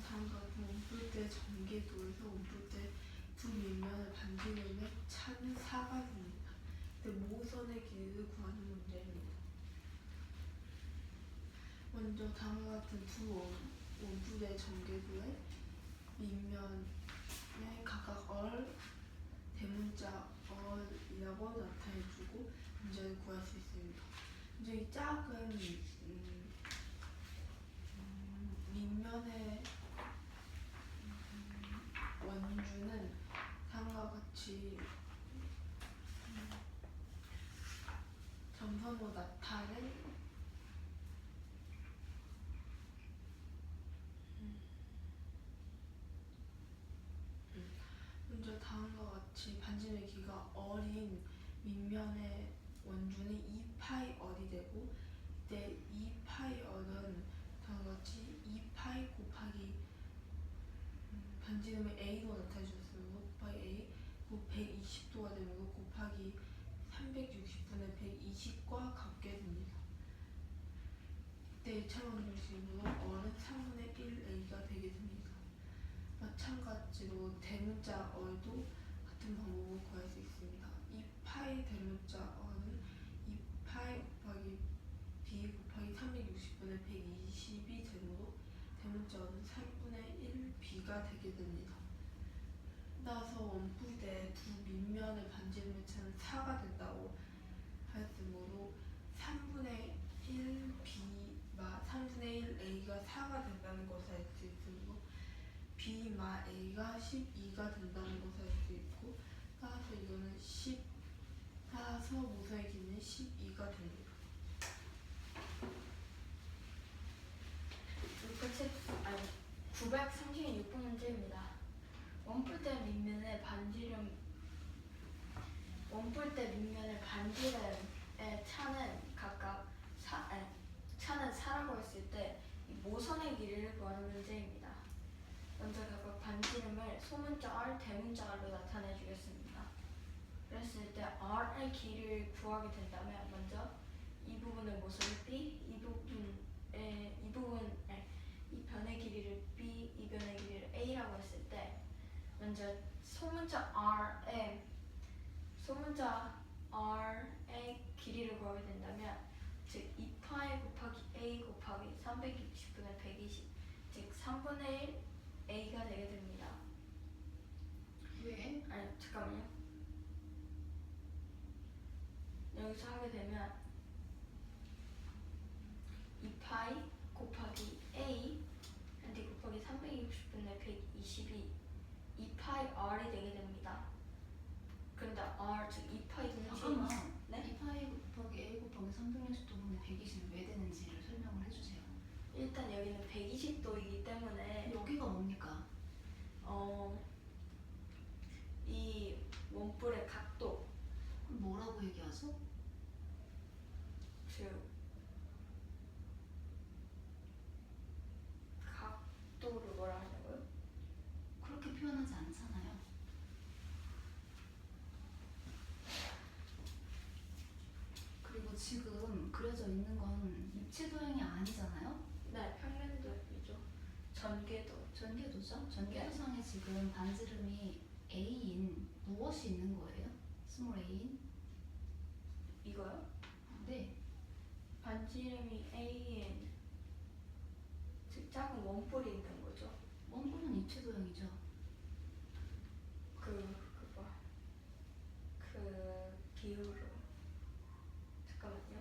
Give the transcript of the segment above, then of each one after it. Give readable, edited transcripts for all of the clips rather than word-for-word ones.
다음과 같은 원뿔대 전개도에서 원뿔대 두 밑면을 반지름에 차는 4가 됩니다. 모선의 길이를 구하는 문제입니다. 먼저 다음과 같은 두 원뿔대 전개도의 밑면에 각각 대문자 얼이라고 나타내주고 문제를 구할 수 있습니다. 이제 이 작은 밑면의 원주는 다음과 같이 점선으로 나타낸 먼저 다음과 같이 반지름의 길이가 어린 밑면의 원주는 2파이 얼이 되고, 이때 2파이 얼은 다음과 같이 2파이 곱하기 반지름의 a로 나타내주셨으므로 곱하기 a 120도가 되므로 곱하기 360분의 120과 같게 됩니다. 이때 1차 방정식으로 얼은 3분의 1a가 되게 됩니다. 마찬가지로 대문자 얼도 같은 방법으로 구할 수 있습니다. 2파이 대문자 얼은 2파이 곱하기 b 곱하기 360분의 120이 되므로 대문자 얼은 3분의 1b가 되게 됩니다. 따라서 원뿔대 두 밑면의 반지름의 차는 4가 된다고 하였으므로 3분의 1a가 4가 된다는 것을 알 수 있으므로 b마 a가 12가 된다는 것을 알 수 있고, 따라서 이거는 따라서 모서의 길이는 12가 됩니다. 끝이 936번 문제입니다. 원뿔대 밑면의 반지름의 차는 각각 차는 4라고 했을 때 모선의 길이를 구하는 문제입니다. 먼저 각각 반지름을 소문자 R, 대문자 R로 나타내 주겠습니다. 그랬을 때 R의 길이를 구하게 된다면 먼저 이 부분의 모서리 B, 이 변의 길이를 B, 이 변의 길이를 A라고 했을 때 먼저 소문자 R의 길이를 구하게 된다면 즉 2파이 곱하기 A 곱하기 360분의 120 즉 3분의 1 A가 되게 됩니다. 왜? 잠깐만요. 여기서 하게 되면 2파이 곱하기 A 곱하기 360분의 120이 2파이 R이 되게 됩니다. 그런데 R 즉 2파이 잠깐만. 네? 2파이 곱하기 a 곱하기 360도분의 120은 왜 되는지를 설명을 해주세요. 일단 여기는 120도이기 때문에 여기가 뭡니까? 이 원뿔의 각도 그럼 뭐라고 얘기하죠? 즉 각도를 뭐라 하냐고요? 그렇게 표현하지 않잖아요. 그리고 지금 그려져 있는 건 입체 도형이 아니잖아요? 네, 평면도이죠. 전개도죠. 전개도상에 지금 반지름이 a인 무엇이 있는 거예요? 스몰 a인? 이거요? 네. 반지름이 A인 즉 작은 원뿔이 있는 거죠. 원뿔은 입체 도형이죠. 그 기울로 잠깐만요.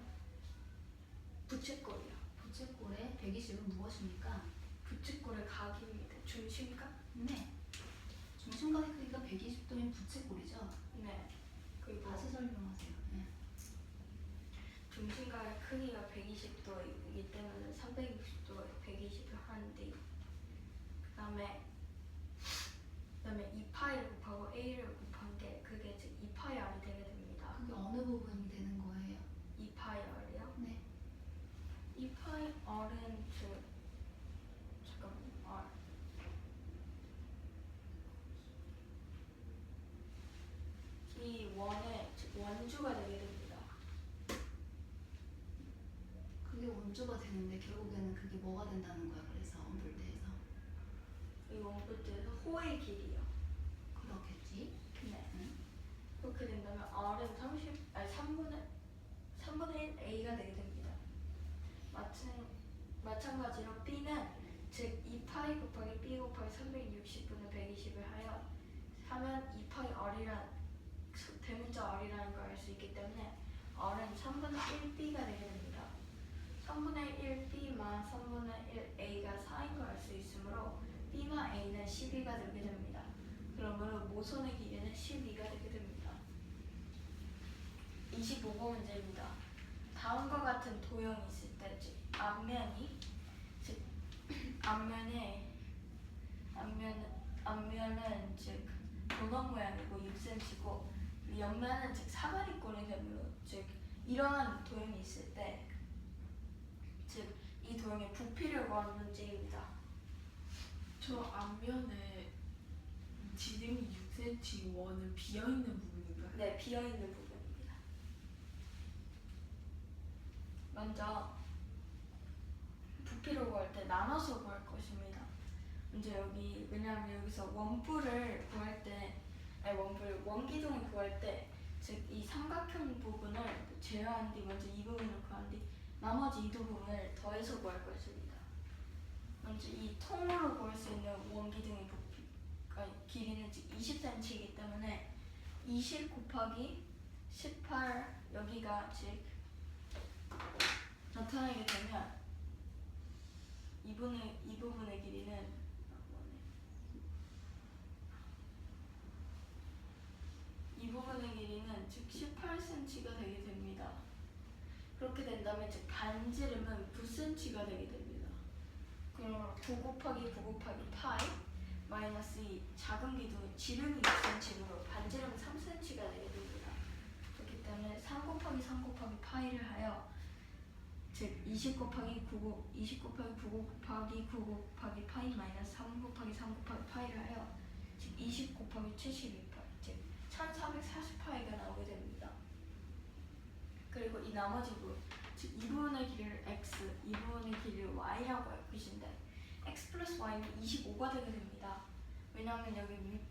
부채꼴이요. 부채꼴의 120은 무엇입니까? 부채꼴의 각입니다. 중심각? 네. 중심각의 크기가 120도인 부채꼴이죠. 네. 그리고 다시 설명하세요. 네. 중심각의 크기가 120도이기 때문에 360도에 120을 하는데 그 다음에 2파이를 곱하고 A를 곱한 게 그게 즉 2파이 R이 되게 됩니다. 그게 어느 부분이 되는 거예요? 2파이 R이요? 네. 2파이 R은 즉 잠깐만요. R 이 원의 즉 원주가 되게 됩니다. 그게 원주가 되는데 결국에는 그게 뭐가 된다는 거야. 그래서 원뿔대에서 호의 길이요. 그렇겠지. 네. 응? 그렇게 된다면 R은 3분의 1 A가 되게 됩니다. 마찬가지로 B는 즉 2파이 곱하기 B 곱하기 360분의 120을 하면 2파이 R이란 대문자 R이라는 걸 알 수 있기 때문에 R은 3분의 1B가 되게 됩니다. 3분의 1B만 3분의 1A가 4인 걸 알 수 있으므로 B만 A는 12가 되게 됩니다. 그러므로 모선의 길이는 12가 되게 됩니다. 25번 문제입니다. 다음과 같은 도형이 있을 때, 즉 앞면은 즉 도넛 모양이고 6cm고 옆면은 즉 사다리꼴이 되므로 즉 이러한 도형이 있을 때, 즉 이 도형의 부피를 구하는 문제입니다. 저 앞면에 지름이 6cm 원은 비어있는 부분인가요? 네, 비어있는 부분입니다. 먼저 부피를 구할 때 나눠서 구할 것입니다. 먼저 왜냐하면 여기서 원뿔을 구할 때, 원기둥을 구할 때, 즉 이 삼각형 부분을 제외한 뒤 먼저 이 부분을 구한 뒤 나머지 이 두 부분을 더해서 구할 것입니다. 먼저 이 통으로 구할 수 있는 원기둥의 부피, 길이는 즉 20cm이기 때문에 20 곱하기 18 여기가 즉 나타나게 되면 이 부분의 길이는 즉 18cm가 되게 됩니다. 그렇게 된다면 즉 반지름은 9cm가 되게 됩니다. 그럼 9 곱하기 9 곱하기 파이 마이너스 이 작은 기둥의 지름이 6cm므로 반지름은 3cm가 되게 됩니다. 그렇기 때문에 3 곱하기 3 곱하기 파이를 하여 즉 20 곱하기 9 곱하기 9 곱하기 파이 마이너스 3 곱하기 3 곱하기 파이를 하여 즉 20 곱하기 72파이 즉 1440파이가 나오게 됩니다. 그리고 이 나머지 부분, 즉 이 부분의 길이를 x, 이 부분의 길이를 y라고 할 것인데 x 플러스 y는 25가 되게 됩니다. 왜냐하면 여기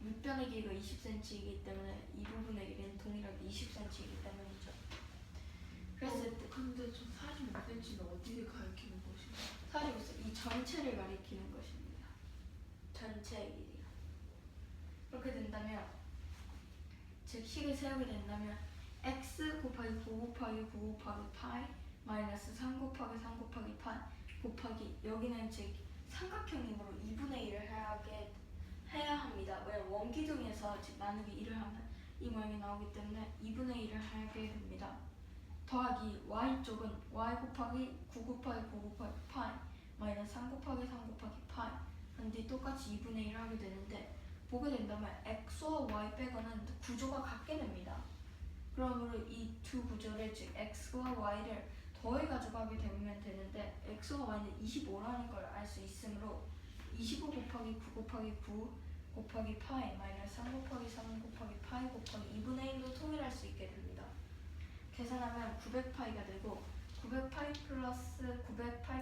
밑변의 길이가 20cm이기 때문에 이 부분의 길이는 동일하게 20cm이기 때문이죠. 그랬을 때 근데 저 45cm는 어디를 가리키는 것인가요? 이 전체를 가리키는 것입니다. 전체의 길이요. 그렇게 된다면 즉 식을 세우게 된다면 x 곱하기 9 곱하기 9 곱하기 파이 마이너스 3 곱하기 3 곱하기 파이 곱하기 여기는 즉 삼각형이므로 2분의 1을 해야 합니다. 왜냐면 원기둥에서 즉 나누기 1을 하면 이 모양이 나오기 때문에 2분의 1을 하게 됩니다. 더하기 y쪽은 y 곱하기 9 곱하기 9 곱하기 파이 마이너스 3 곱하기 3 곱하기 파이 그런데 똑같이 2분의 1을 하게 되는데 보게 된다면 x와 y 빼고는 구조가 같게 됩니다. 그러므로 이 두 구조를 즉 x와 y를 더해가지고 하게 되면 되는데 x와 y는 25라는 걸 알 수 있으므로 25 곱하기 9 곱하기 9 곱하기 파이 마이너스 3 곱하기 3 곱하기 파이 곱하기 2분의 1로 통일할 수 있게 됩니다. 계산하면 900파이가 되고 900파이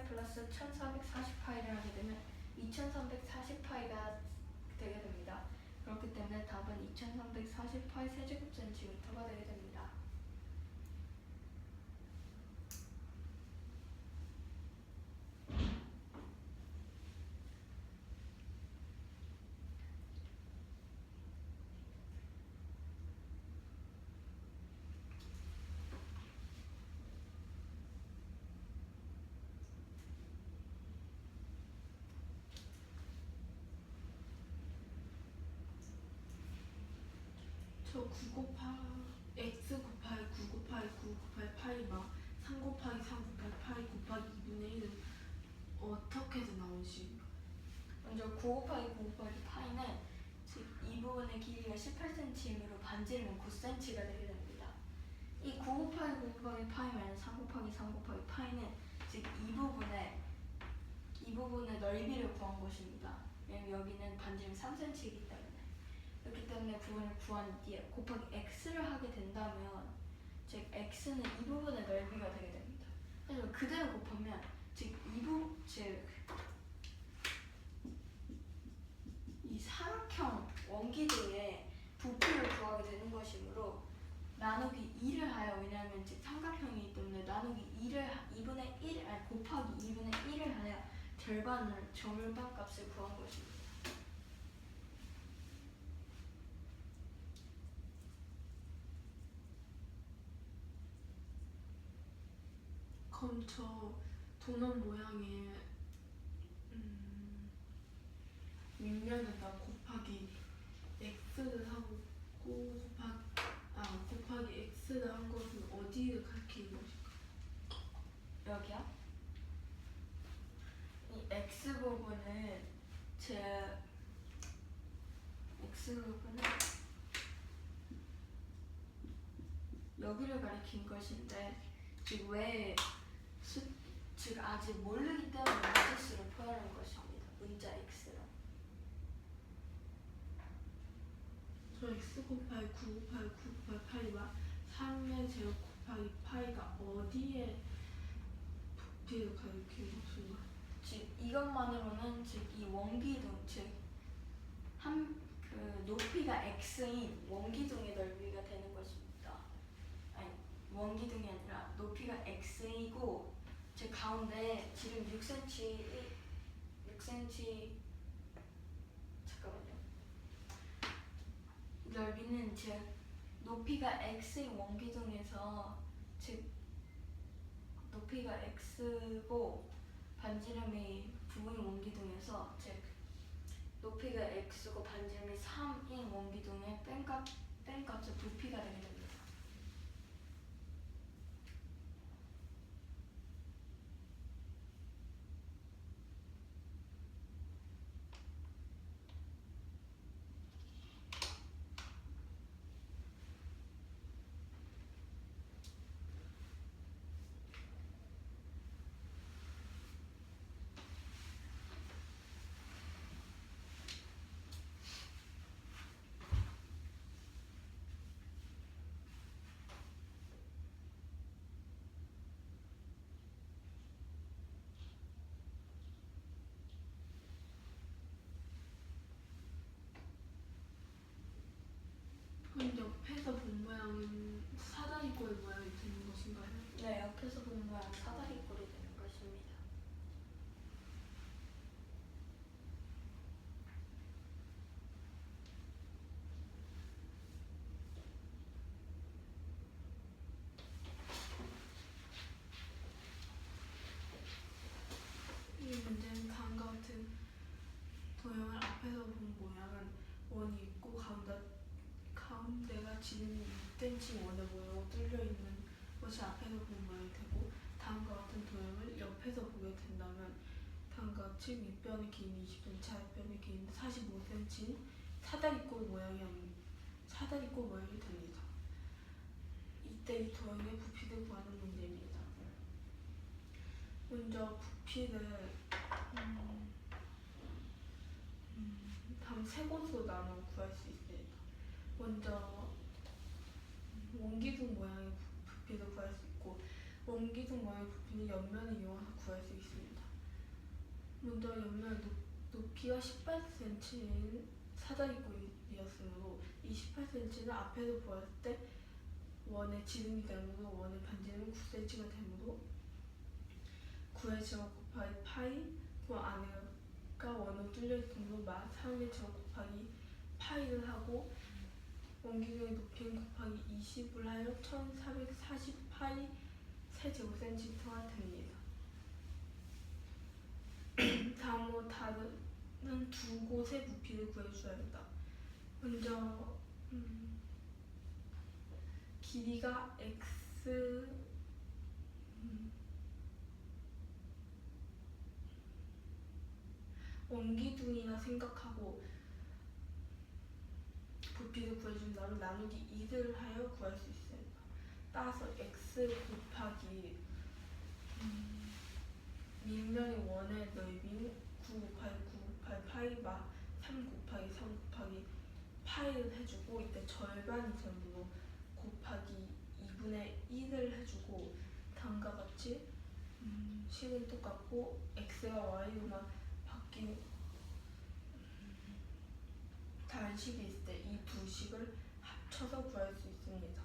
플러스 1440파이를 하게 되면 2340파이가 되게 됩니다. 그렇기 때문에 답은 2340파이 세제곱센티미터가 되게 됩니다. 저 9 곱하기 x 곱하기 9 곱하기 9 곱하기 파이가 3 곱하기 3 곱하기 파이 곱하기 2분의 1은 어떻게 해서 나오십니까? 먼저 9 곱하기 9 곱하기 파이는 즉 이 부분의 길이가 18cm이므로 반지름은 9cm가 되게 됩니다. 이 9 곱하기 9 곱하기 파이 마이너스 3 곱하기 3 곱하기 파이는 즉 이 부분의 넓이를 구한 것입니다. 왜냐면 여기는 반지름 3cm이기 때문에. 그렇기 때문에 부분을 구한 뒤에 곱하기 x를 하게 된다면 즉 x는 이 부분의 넓이가 되게 됩니다. 그래서 그대로 곱하면 즉 원기둥의 부피를 구하게 되는 것이므로 나누기 2를 하여, 왜냐하면 즉 삼각형이기 때문에 나누기 2분의 1 곱하기 2분의 1을 하여 절반을 절반값을 구한 것입니다. 그럼 저 도넛 모양의 밑면에다 곱하기 x를 하고 곱하기 x를 한 것은 어디를 가리키는 것일까? 여기요? 이 x 부분은 여기를 가리킨 것인데, 즉 아직 모르기 때문에 문자수를 표현한 것입니다. 문자 x로. 저 x 곱하기 9 곱하기 9 곱하기 8과 3의 제곱 곱하기 파이가 어디에 부피를 가리키는 것인가? 즉 이것만으로는 즉 이 원기둥, 그 높이가 x인 원기둥의 넓이가 되는 것입니다. 아니, 원기둥이 아니라 높이가 x이고 즉 가운데 지름 6cm 잠깐만요. 넓이는 즉 높이가 x인 원기둥에서 즉 높이가 x고 반지름이 9인 원기둥에서 즉 높이가 x고 반지름이 3인 원기둥의 뺀값의 부피가 되게 됩니다. 그럼 옆에서 본 모양은 사다리꼴 모양이 되는 것인가요? 네, 옆에서 보는 모양 사다리꼴이 되는 것입니다. 이 문제는 다음과 같은 도형을 앞에서 본 모양은 원이 있고 가운데가 지름이 6cm 원의 모양으로 뚫려 있는 것이 앞에서 본 모양이 되고, 다음과 같은 도형을 옆에서 보게 된다면 다음과 같이 윗변의 길이는 20cm, 아랫변의 길이는 45cm인 사다리꼴 모양이 됩니다. 이때 이 도형의 부피를 구하는 문제입니다. 먼저 부피를 다음 세 곳으로 나눠 구할 수 있습니다. 먼저 원기둥 모양의 부피를 구할 수 있고, 원기둥 모양의 부피는 옆면을 이용해서 구할 수 있습니다. 먼저 옆면 높이가 18cm인 사다리꼴이었으므로 이 18cm는 앞에서 보았을 때 원의 지름이 되므로 원의 반지름은 9cm가 되므로 9의 제곱 곱하기 파이, 그 안에가 원으로 뚫려 있으므로 3의 제곱 곱하기 파이를 하고 원기둥의 높이는 곱하기 20을 하여 1440 파이 세제곱센티미터가 됩니다. 다음으로 다른 두 곳의 부피를 구해줘야 한다. 먼저 길이가 x 원기둥이라 생각하고 부피를 구해준다면 나누기 2를 하여 구할 수 있습니다. 따라서 x 곱하기 밑면의 원의 넓이는 9 곱하기 9 곱하기 파이가 3 곱하기 3 곱하기 파이를 해주고, 이때 절반이 되므로 곱하기 2분의 1을 해주고, 다음과 같이 식은 똑같고 x가 y로만 바뀐 다른 식이 있습니다. 식을 합쳐서 구할 수 있습니다.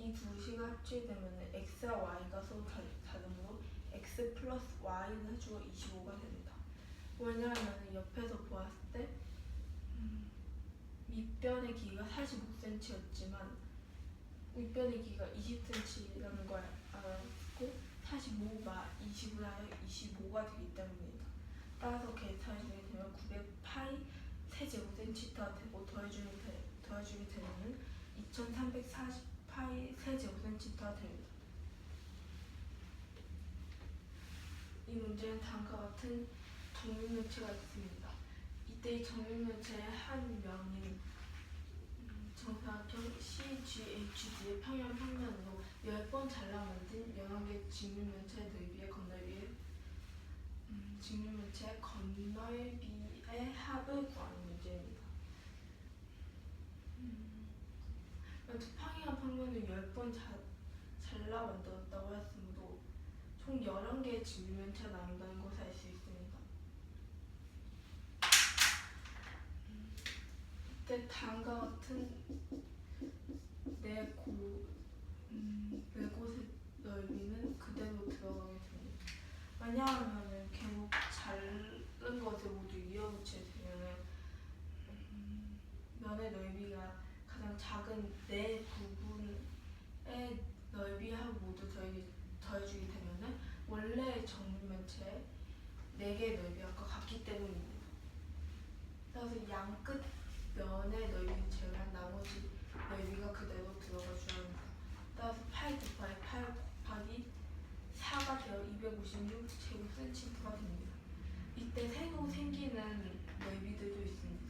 이 두 식을 합치게 되면 x와 y가 서로 다르므로 x 플러스 y를 해주고 25가 됩니다. 왜냐하면 옆에서 보았을 때 밑변의 길이가 45cm였지만 윗변의 길이가 20cm라는 걸 알았고 45가 20을 하여 25가 되기 때문입니다. 따라서 계산해주게 되면 900파이 세제곱센티미터가 되고 더해주게 되면 2340파이 세제곱센티미터가 됩니다. 이 문제는 다음과 같은 정육면체가 있습니다. 이때 이 정육면체의 한 면이 정사각형 CGHD의 평면으로 10번 잘라 만든 11개 직육면체의 넓이의 건널비의 직육면체의 건널비의 합을 구하는 문제입니다. 평행한 평면을 10번 잘라 만들었다고 했으므로 총 11개의 직육면체가 나온다는 것을 알 수 있습니다. 이때 다음과 같은 네 곳의 넓이는 그대로 들어가게 됩니다. 왜냐하면 계속 자른 것을 모두 이어붙이게 되면 면의 넓이가 가장 작은 네 부분의 넓이하고 모두 더해주게 되면 원래 정육면체의 4개의 넓이와 같기 때문입니다. 따라서 양끝 면의 넓이를 제외한 나머지 넓이가 그대로 들어가 줘야 합니다. 따라서 8 곱하기 8 곱하기 4가 되어 256제곱센티미터가 됩니다. 이때 새로 생기는 넓이들도 있습니다.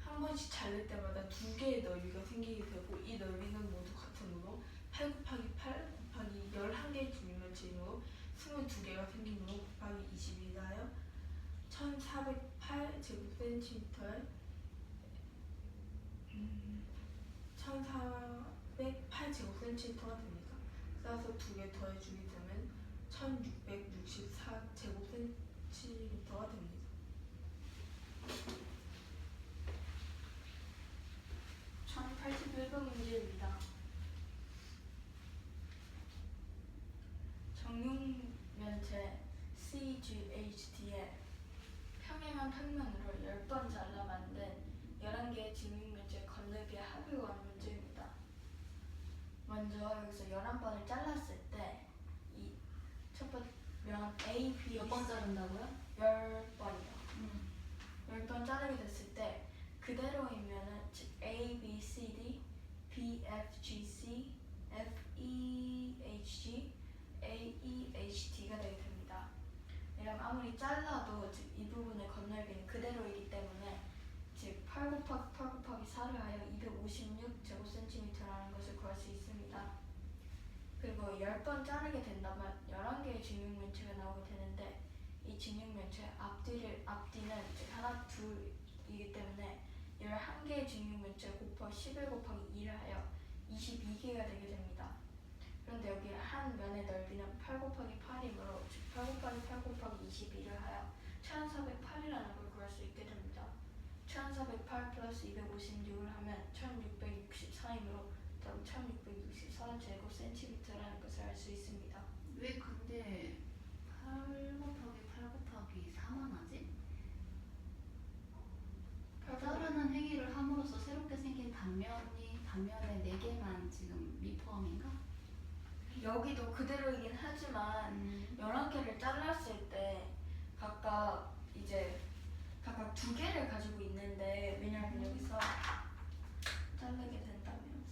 한 번씩 자를 때마다 2개의 넓이가 생기게 되고 이 넓이는 모두 같으므로 8 곱하기 8 곱하기 11개의 직육면체이므로 22개가 생기므로 곱하기 22를 하여 1408제곱센티미터에 1408제곱센티미터가 됩니다. 따라서 2개 더해주게 되면 1664제곱센티미터가 됩니다. 전 81번 문제입니다. 정육면체 CGHD의 평행한 평면으로 10번 잘라 만든 11개의 직육면체의 건널비의 합을 구하는 문제입니다. 먼저 여기서 11번을 잘랐을 때 이 첫 번째 면 A, B, 몇 번 자른다고요? 10번이요. 10번 자르게 됐을 때 그대로이면은 즉 A, B, C, D, B, F, G, C, F, E, H, G, A, E, H, D가 되게 됩니다. 이러면 아무리 잘라도 즉 이 부분의 건널비는 그대로이기 때문에 즉 8 곱하기 8 곱하기 4를 하여 256제곱센티미터라는 것을 구할 수 있습니다. 그리고 10번 자르게 된다면 11개의 직육면체가 나오게 되는데 이 직육면체 앞뒤는 즉 하나, 둘이기 때문에 11개의 직육면체 곱하기 11 곱하기 2를 하여 22개가 되게 됩니다. 그런데 여기 한 면의 넓이는 8 곱하기 8이므로 즉 8 곱하기 8 곱하기 22를 하여 1408이라는 걸 구할 수 있게 됩니다. 1408 플러스 256을 하면 1664이므로 1664제곱센티미터라는 것을 알 수 있습니다. 왜 근데 8 곱하기 8 곱하기 4만 하지? 자르는 행위를 함으로써 새롭게 생긴 단면의 4개만 지금 미포함인가? 여기도 그대로이긴 하지만 11개를 잘랐을 때 각각 2개를 가지고 있는데 왜냐하면 여기서 자르게 된다면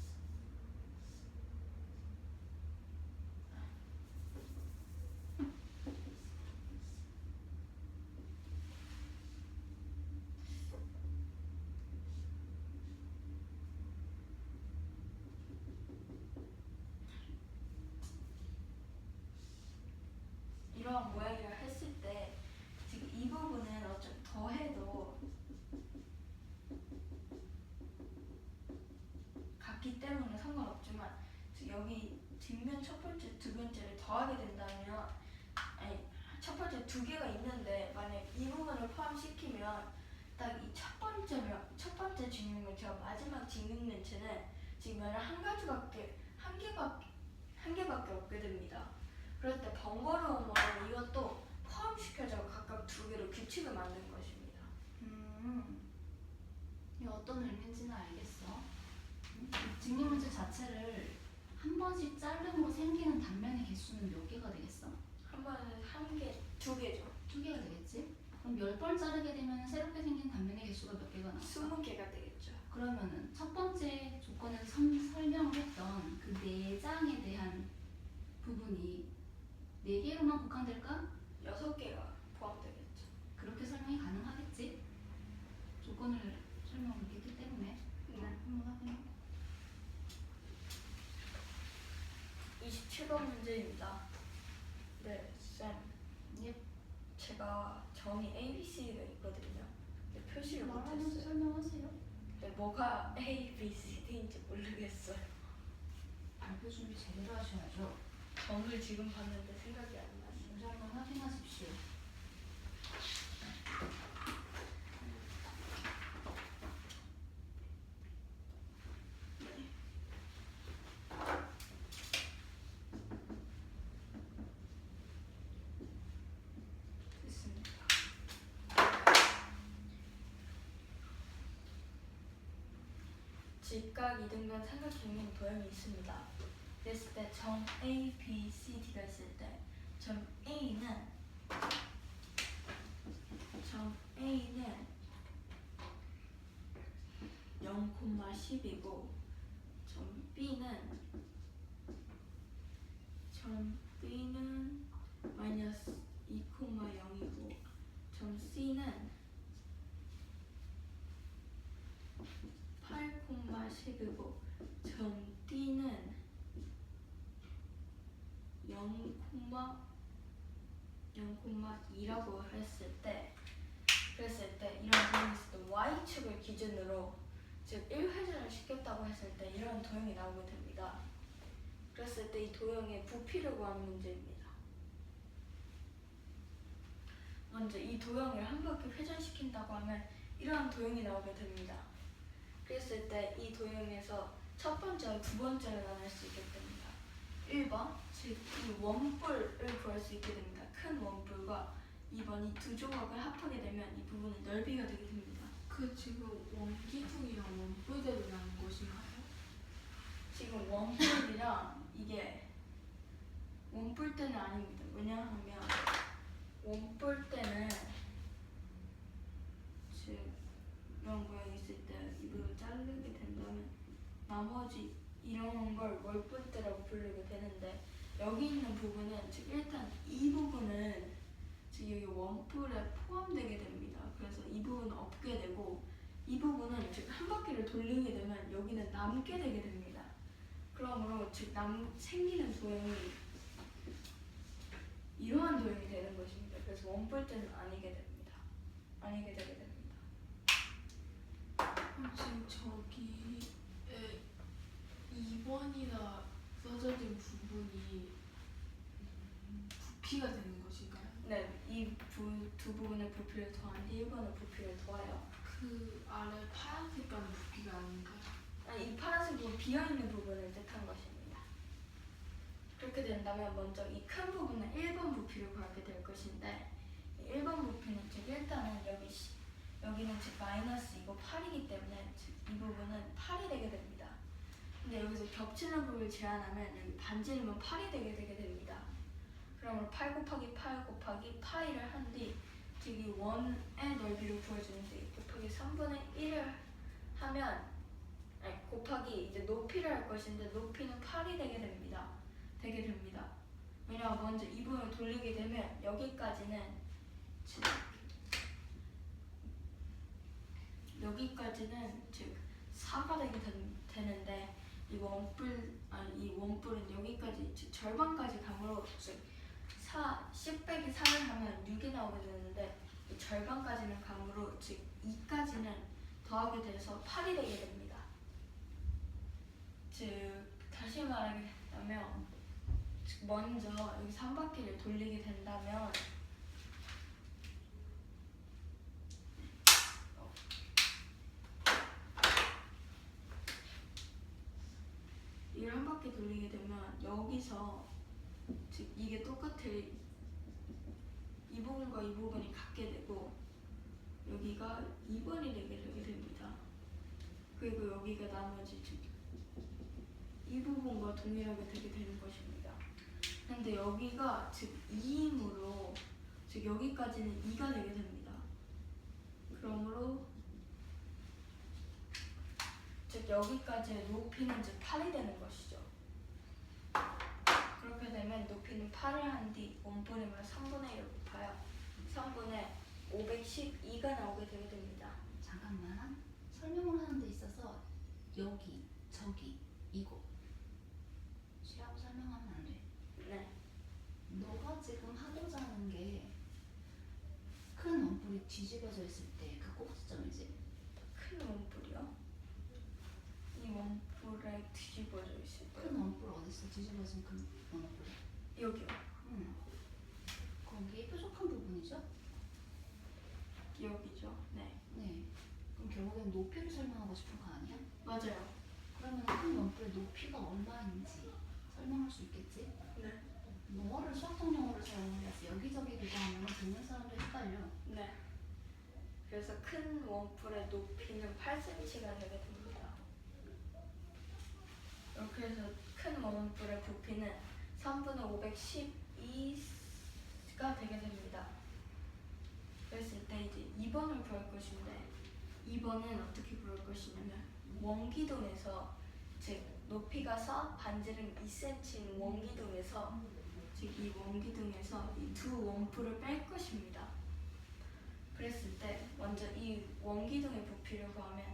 이러한 모양을 했을 때 지금 이 부분은 어쩜 더해도 같기 때문에 상관없지만 여기 뒷면 첫 번째, 두 번째를 더하게 된다면 첫 번째 2개가 있는데 만약 이 부분을 포함시키면 딱 이 첫 번째 증명문 제가 마지막 증명 멘트는 지금 얘는 한 개밖에 없게 됩니다. 그럴 때 번거로운 거는 이것도 포함시켜서 각각 두 개로 규칙을 만든 것입니다. 이게 어떤 의미인지는 알겠어. 증명 문제 자체를 한 번씩 자르고 생기는 단면의 개수는 몇 개가 되겠어? 한 번에 두 개죠. 2개가 되겠지? 그럼 10번 자르게 되면 새롭게 생긴 단면의 개수가 몇 개가 나올까? 20개가 되겠죠. 그러면은 첫 번째 조건에서 설명을 했던 그 4장에 대한 부분이 4개로만 국한될까? 6개가 포함되겠죠. 그렇게 설명이 가능하겠지? 조건을 설명했기 때문에. 한번 확인해. 27번 문제입니다. 네, 쌤. 예. 제가 정의 A, B, C가 있거든요. 근데 표시를 말하면서 못했어요. 설명하세요. 근데 뭐가 A, B, C, D인지 모르겠어요. 발표 준비 제대로 하셔야죠. 정을 지금 봤는데 생각이 안 나요. 먼저 한번 확인하십시오. 됐습니다. 직각 이등변 삼각형인 도형이 있습니다. 그랬을 때 점 A, B, C, D가 있을 때 점 A는 0,10이고 점 B는 마이너스 2,0이고 점 C는 8,10이고 점 D는 0,2라고 그랬을 때 이런 도형이 있을 때 y축을 기준으로 즉 1회전을 시켰다고 했을 때 이런 도형이 나오게 됩니다. 그랬을 때 이 도형의 부피를 구하는 문제입니다. 먼저 이 도형을 한 바퀴 회전시킨다고 하면 이러한 도형이 나오게 됩니다. 그랬을 때 이 도형에서 첫 번째와 두 번째를 나눌 수 있게 됩니다. 1번, 즉 이 원뿔을 구할 수 있게 됩니다. 큰 원뿔과 2번 이 두 조각을 합하게 되면 이 부분은 넓이가 되게 됩니다. 그 지금 원기둥이랑 원뿔대로 나는 것인가요? 지금 원뿔이랑 이게 원뿔대는 아닙니다. 왜냐하면 원뿔대는 즉 이런 모양이 있을 때 이 부분 자르게 된다면 나머지 이런 걸 월뿔대라고 부르게 되는데 여기 있는 부분은 즉 일단 이 부분은 즉 여기 원뿔에 포함되게 됩니다. 그래서 이 부분은 없게 되고 이 부분은 즉 한 바퀴를 돌리게 되면 여기는 남게 되게 됩니다. 그러므로 즉 생기는 도형이 이러한 도형이 되는 것입니다. 그래서 원뿔대는 아니게 되게 됩니다. 지금 저기에 2번이라 써져진 부분이 부피가 되는 것인가요? 네, 이 두 부분의 부피를 더한 뒤 1번의 부피를 더해요. 그 아래 파란 색깔은 부피가 아닌가요? 아니, 이 파란색 부분 비어있는 부분을 뜻한 것입니다. 그렇게 된다면 먼저 이 큰 부분은 1번 부피를 구하게 될 것인데 이 1번 부피는 즉 일단은 여기는 즉 마이너스이고 8이기 때문에 즉 이 부분은 8이 되게 됩니다. 근데 여기서 겹치는 부분을 제한하면 여기 반지르면 8이 되게 됩니다. 그러므로 8 곱하기 8 곱하기 파이를 한 뒤 즉 이 원의 넓이를 구해주는데 곱하기 3분의 1을 하면 곱하기 이제 높이를 할 것인데 높이는 8이 되게 됩니다. 왜냐하면 먼저 이 부분을 돌리게 되면 여기까지는 즉 4가 되는데 이 원뿔은 여기까지 즉 절반까지 감으로 즉 10 빼기 4를 하면 6이 나오게 되는데 이 절반까지는 감으로 즉 2까지는 더하게 돼서 8이 되게 됩니다. 즉 다시 말하면 즉 먼저 여기 3바퀴를 돌리게 된다면 반대로 돌리게 되면 여기서 즉 이게 똑같을 이 부분과 이 부분이 같게 되고 여기가 2번이 되게 됩니다. 그리고 여기가 나머지 즉 이 부분과 동일하게 되게 되는 것입니다. 근데 여기가 즉 2이므로 즉 여기까지는 2가 되게 됩니다. 그러므로 즉 여기까지의 높이는 즉 8이 되는 것이죠. 그렇게 되면 높이는 8을 한 뒤 원뿔임으로 3분의 1을 곱하여 3분의 512가 나오게 되게 됩니다. 잠깐만. 설명을 하는 데 있어서 여기, 저기, 이거 쉬라고 설명하면 안 돼. 네. 너가 지금 하고자 하는 게 큰 원뿔이 뒤집어져 있을 때 그 꼭지점이지? 큰 원뿔이요? 이 원뿔에 뒤집어져 있을 때 큰 원뿔 어딨어? 뒤집어진 큰 원뿔. 여기요. 응. 거기 뾰족한 부분이죠? 여기죠. 네. 네. 그럼 결국엔 높이를 설명하고 싶은 거 아니야? 맞아요. 그러면 큰 원뿔의 높이가 얼마인지 설명할 수 있겠지? 네. 영어를 수학적 용어를 사용해야지. 여기저기 그거 하면 듣는 사람들 헷갈려. 네. 그래서 큰 원뿔의 높이는 8cm가 되게 됩니다. 이렇게 해서 큰 원뿔의 부피는 3분의 512가 되게 됩니다. 그랬을 때 이제 2번을 구할 것인데 2번은 어떻게 구할 것이냐면 원기둥에서 즉 높이가 4, 반지름 2cm인 원기둥에서 즉 이 원기둥에서 이 두 원뿔을 뺄 것입니다. 그랬을 때 먼저 이 원기둥의 부피를 구하면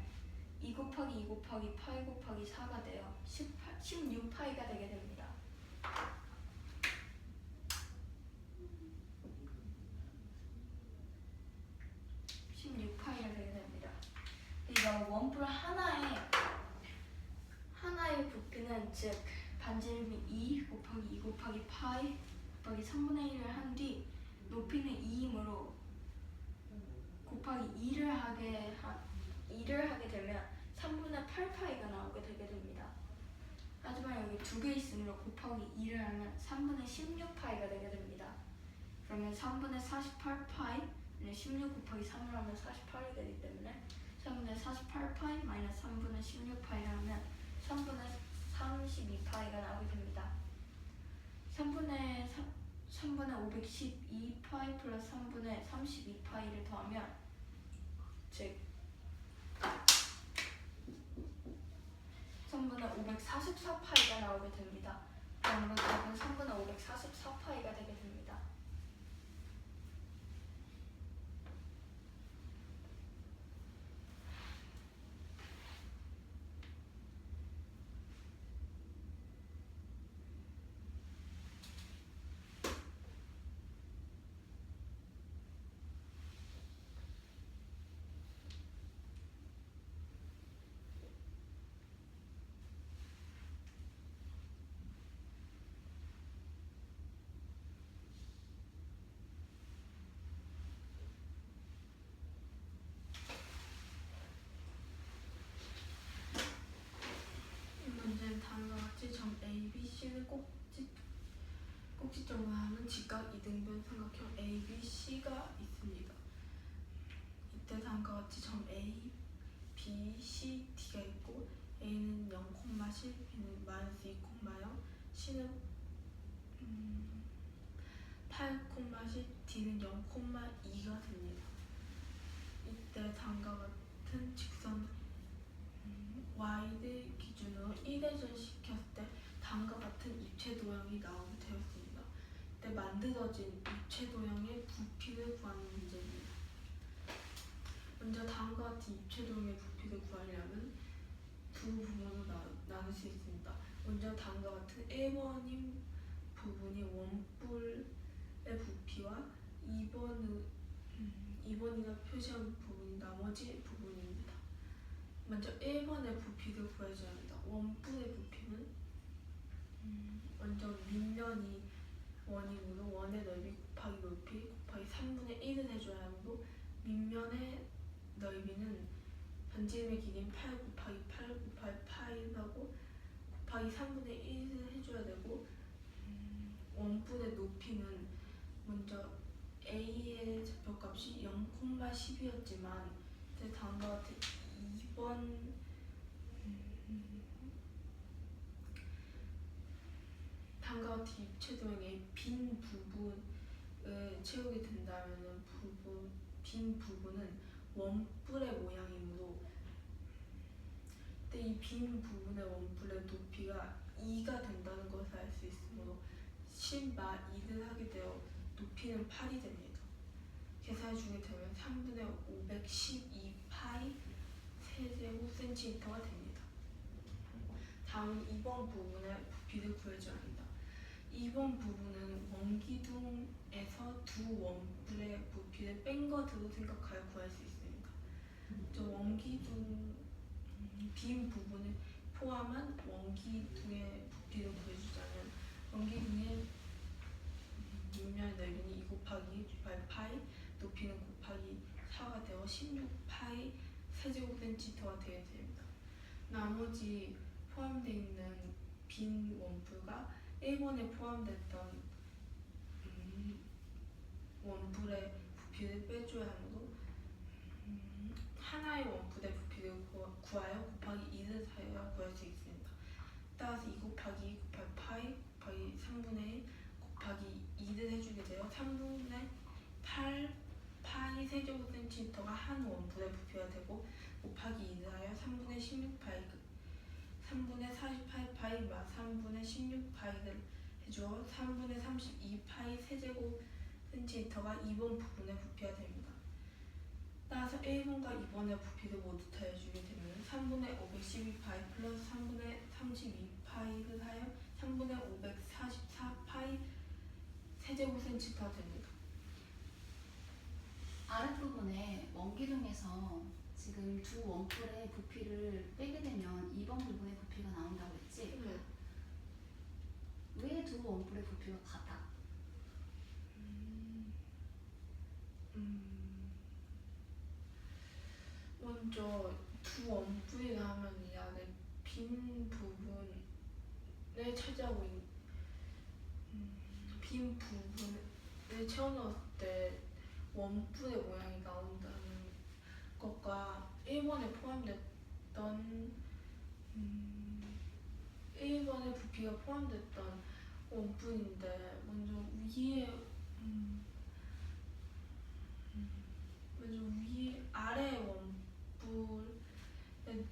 2 곱하기 2 곱하기 파이 곱하기 4가 되어 16파이가 되게 됩니다. 이거 원뿔 하나의 부피는 즉 반지름이 2 곱하기 2 곱하기 파이 곱하기 3분의 1을 한 뒤 높이는 2이므로 곱하기 2를 하게 되면 3분의 8파이가 나오게 되게 됩니다. 하지만 여기 두 개 있으므로 곱하기 2를 하면 3분의 16파이가 되게 됩니다. 그러면 3분의 48파이 16 곱하기 3을 하면 48이 되기 때문에 3분의 48파이 마이너스 3분의 16파이를 하면 3분의 32파이가 나오게 됩니다. 3분의 512파이 플러스 3분의 32파이를 더하면 즉 3분의 544파이가 나오게 됩니다. 그러므로 답은 3분의 544파이가 되게 됩니다. 문제는 다음과 같이 점 A, B, C를 꼭지점으로 하는 직각 이등변 삼각형 A, B, C가 있습니다. 이때 다음과 같이 점 A, B, C, D가 있고 A는 0,10, B는 마이너스 2,0, C는 8,10, D는 0,2가 됩니다. 이때 다음과 같은 직선 Y를 기준으로 1회전 시켰을 때 다음과 같은 입체 도형이 나오게 되었습니다. 이때 만들어진 입체 도형의 부피를 구하는 문제입니다. 먼저 다음과 같은 입체 도형의 부피를 구하려면 두 부분으로 나눌 수 있습니다. 먼저 다음과 같은 1번인 부분이 원뿔의 부피와 2번이라 표시한 부분이 나머지 부분입니다. 먼저 1번의 부피를 구해줘야 합니다. 원뿔의 부피는 먼저 밑면이 원이므로 원의 넓이 곱하기 높이 곱하기 3분의 1을 해줘야 하므로 밑면의 넓이는 반지름의 길이인 8 곱하기 8 곱하기 파이라고 곱하기 3분의 1을 해줘야 되고 원뿔의 높이는 먼저 a의 좌표값이 0,10이었지만 다음과 같이 2번 다음과 같이 입체도형의 빈 부분을 채우게 된다면 빈 부분은 원뿔의 모양이므로 이 빈 부분의 원뿔의 높이가 2가 된다는 것을 알 수 있으므로 10-2를 하게 되어 높이는 8이 됩니다. 계산해 주게 되면 3분의 512파이 세제곱 센티미터가 됩니다. 다음은 2번 부분의 부피를 구해줘야 합니다. 2번 부분은 원기둥에서 두 원뿔의 부피를 뺀 것으로 생각하여 구할 수 있습니다. 저 원기둥 빈 부분을 포함한 원기둥의 부피를 구해주자면 원기둥의 밑면의 넓이는 2 곱하기 8파이 높이는 곱하기 4가 되어 16파이 세제곱 센티미터가 되게 됩니다. 나머지 포함되어 있는 빈 원뿔과 1번에 포함됐던 원뿔의 부피를 빼줘야 하므로 하나의 원뿔의 부피를 구하여 곱하기 2를 하여 구할 수 있습니다. 따라서 2 곱하기 2 곱하기 파이 곱하기 3분의 1 곱하기 2를 해주게 되어 3분의 8 파이 세제곱 센티미터가 한 원뿔의 부피가 되고 곱하기 2를 하여 3분의 16파이 3분의 48파이 마 3분의 16파이를 해주어 3분의 32파이 세제곱 센티미터가 2번 부분의 부피가 됩니다. 따라서 1번과 2번의 부피를 모두 더해주게 되면 3분의 512파이 플러스 3분의 32파이를 하여 3분의 544파이 세제곱 센티미터가 됩니다. 아랫부분에 원기둥에서 지금 두 원뿔의 부피를 빼게 되면 2번 부분의 부피가 나온다고 했지? 네. 왜 두 원뿔의 부피가 같아? 먼저 두 원뿔이라 하면 이 안에 빈 부분을 차지하고 있는 빈 부분을 채워넣었을 때 원뿔의 모양이 나온다는 것과 1번에 포함됐던 1번의 부피가 포함됐던 원뿔인데 먼저 아래 원뿔의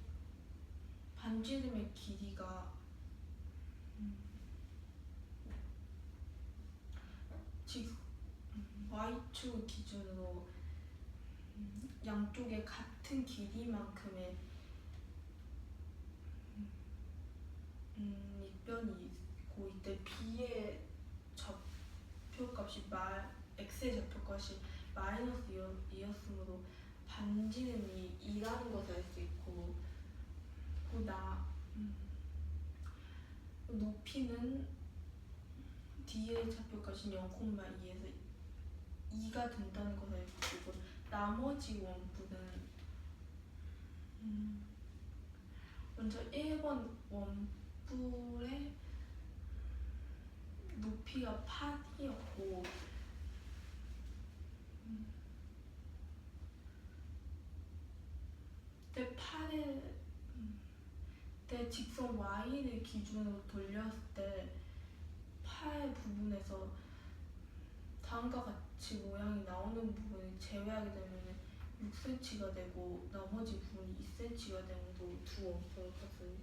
반지름의 길이가 Y축 기준으로 양쪽에 같은 길이만큼의 밑변이 있고 이때 B의 좌표값이 X의 좌표값이 마이너스 2였으므로 반지름이 2라는 것을 알 수 있고 높이는 D의 좌표값이 0,2에서 2가 된다는 것을 알 수 있고 나머지 원뿔은 먼저 1번 원뿔의 높이가 8이었고 때 직선 Y를 기준으로 돌렸을 때 팔 부분에서 다음과 같이 모양이 나오는 부분을 제외하게 되면 6cm가 되고 나머지 부분이 2cm가 되므로 두 원뿔의 값은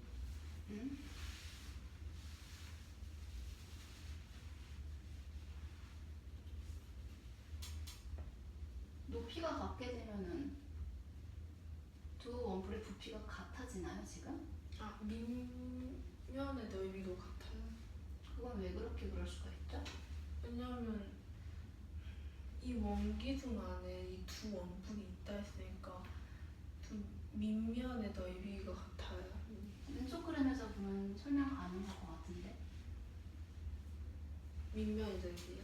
높이가 같게 되면은 두 원뿔의 부피가 같아지나요 지금? 밑면의 넓이도 같아요. 그건 왜 그렇게 그럴 수가 있죠? 왜냐하면 이 원기둥 안에 이 두 원뿔이 있다 했으니까 두 밑면의 넓이가 같아요. 왼쪽 그림에서 보면 설명 가능할 것 같은데 밑면의 넓이요?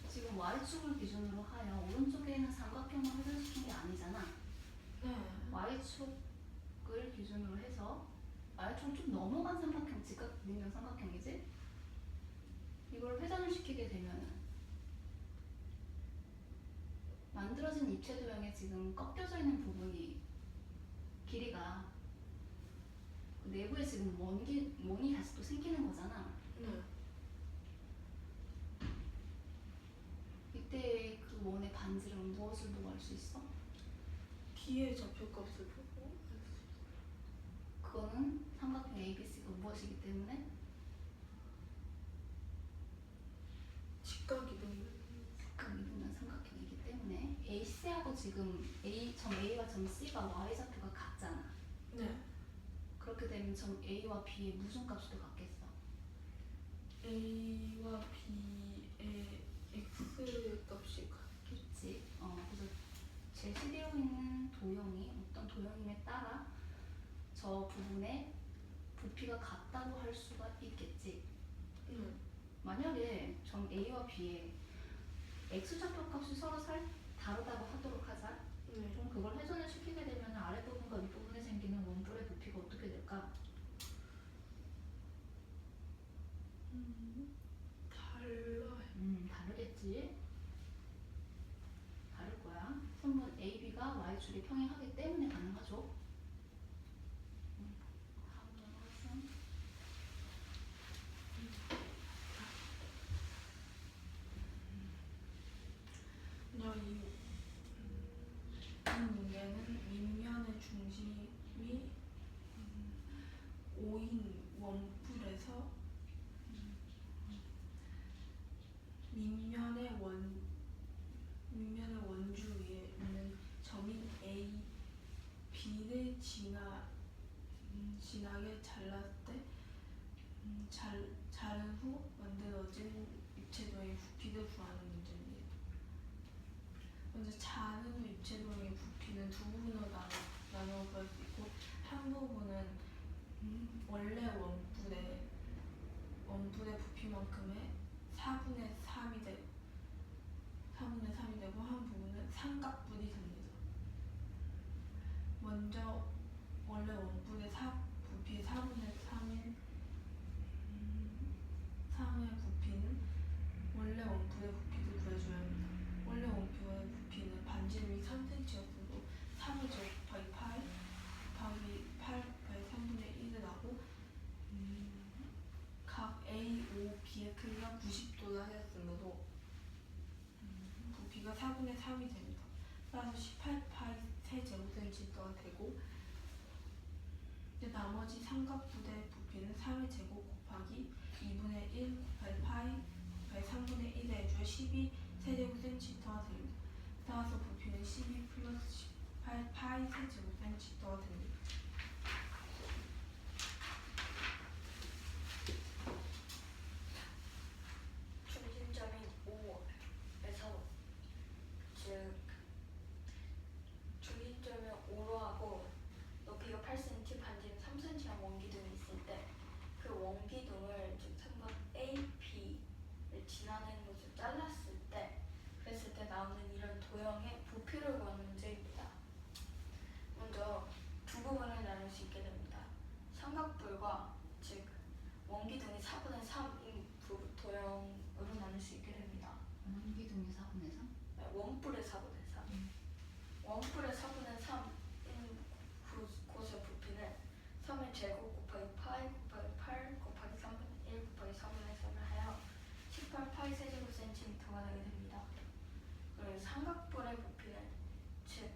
지금 Y축을 기준으로 하여 오른쪽에 있는 삼각형만 해결시킨 게 아니잖아. 네. Y축을 기준으로 해서 나이트로 좀 넘어간 삼각형, 직각육면 삼각형이지? 이걸 회전을 시키게 되면은 만들어진 입체 도형에 지금 꺾여져 있는 부분이 길이가 그 내부에 지금 원이 다시 또 생기는 거잖아. 네. 이때 그 원의 반지름 무엇을 보고 알 수 있어? B의 좌표값을 보고 그거는 삼각형 ABC가 무엇이기 때문에? 직각이동면. 직각이동면 삼각형이기 때문에 AC하고 지금 점 A와 점 C가 Y좌표가 같잖아. 네. 그렇게 되면 점 A와 B의 무슨 값이 더 같겠어? A와 B의 X 값이 같겠지. 그래서 제시되어 있는 도형이 어떤 도형임에 따라 저 부분의 부피가 같다고 할 수가 있겠지. 네. 만약에 점 A와 B의 X좌표 값이 서로 다르다고 하도록 하자. 네. 그럼 그걸 회전을 시키게 되면 아랫부분과 윗부분에 생기는 원뿔의 부피가 어떻게 될까? 달라요. 다르겠지. 다를 거야. 선분 AB가 Y줄이 평행하기 때문에 가능하죠. 다음 넘어가서. 이 문제는 밑면의 중심이 5인 원뿔에서 밑면의 원주 위에 있는 점인 A, B를 진하게 잘랐을 때 자른 후 만들어진 입체도형의 부피를 구하는 문제입니다. 먼저 자른 후 입체도형의 부피는 두 부분으로 나누어 구할 수 있고, 한 부분은 원래 원뿔의 부피만큼의 4분의 3이 되고, 한 부분은 삼각뿔이 됩니다. 먼저 원래 원뿔의 부피의 4분의 3의 부피는 원래 원뿔의 부피를 구해줘야 합니다. 원래 원뿔의 부피는 반지름이 3cm였으므로 3을 제곱 곱하기 8 곱하기 8 곱하기 3분의 1을 하고, 각 A, O, B의 크기가 90도를 하였으므로 부피가 4분의 3이 됩니다. 따라서 18파이 세제곱센티미터가 되고, 나머지 삼각부대의 부피는 3의 제곱 곱하기 2분의 1 곱하기 파이 곱하기 3분의 1에 해줘야 12 세제곱센티미터가 됩니다. 따라서 부피는 12 플러스 18 파이 세제곱센티미터가 됩니다. 중심점인 O에서 즉 중심점을 O로 하고 높이가 8cm, 반지름 3cm한 원기둥이 있을 때 그 원기둥을 즉 삼각 AP를 지나는 곳을 잘랐을 때 그랬을 때 나오는 이런 도형의 부피를 구하는 문제입니다. 먼저 두 부분을 나눌 수 있게 됩니다. 삼각뿔과 즉 원기둥이 4분의 3인 도형으로 나눌 수 있게 됩니다. 원기둥이 4분의 3? 원뿔의 4분의 3. 원뿔의 4분의 3인 곳의 부피는 3의 제곱 곱하기 파이 곱하기 8 곱하기 3분의 1 곱하기 4분의 3을 하여 18파이 세제곱센티미터가 되게 됩니다. 그리고 삼각뿔의 부피는 즉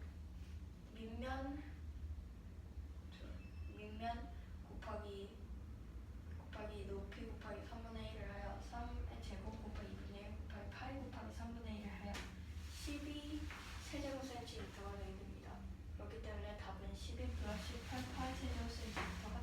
밑면 곱하기 높이 곱하기 3분의 1을 하여 3의 제곱 곱하기 2분의 1 곱하기 8 곱하기 3분의 1을 하여 12 세제곱센티미터가 되게 됩니다. 그렇기 때문에 답은 12 플러스 18 파이 세제곱센티미터가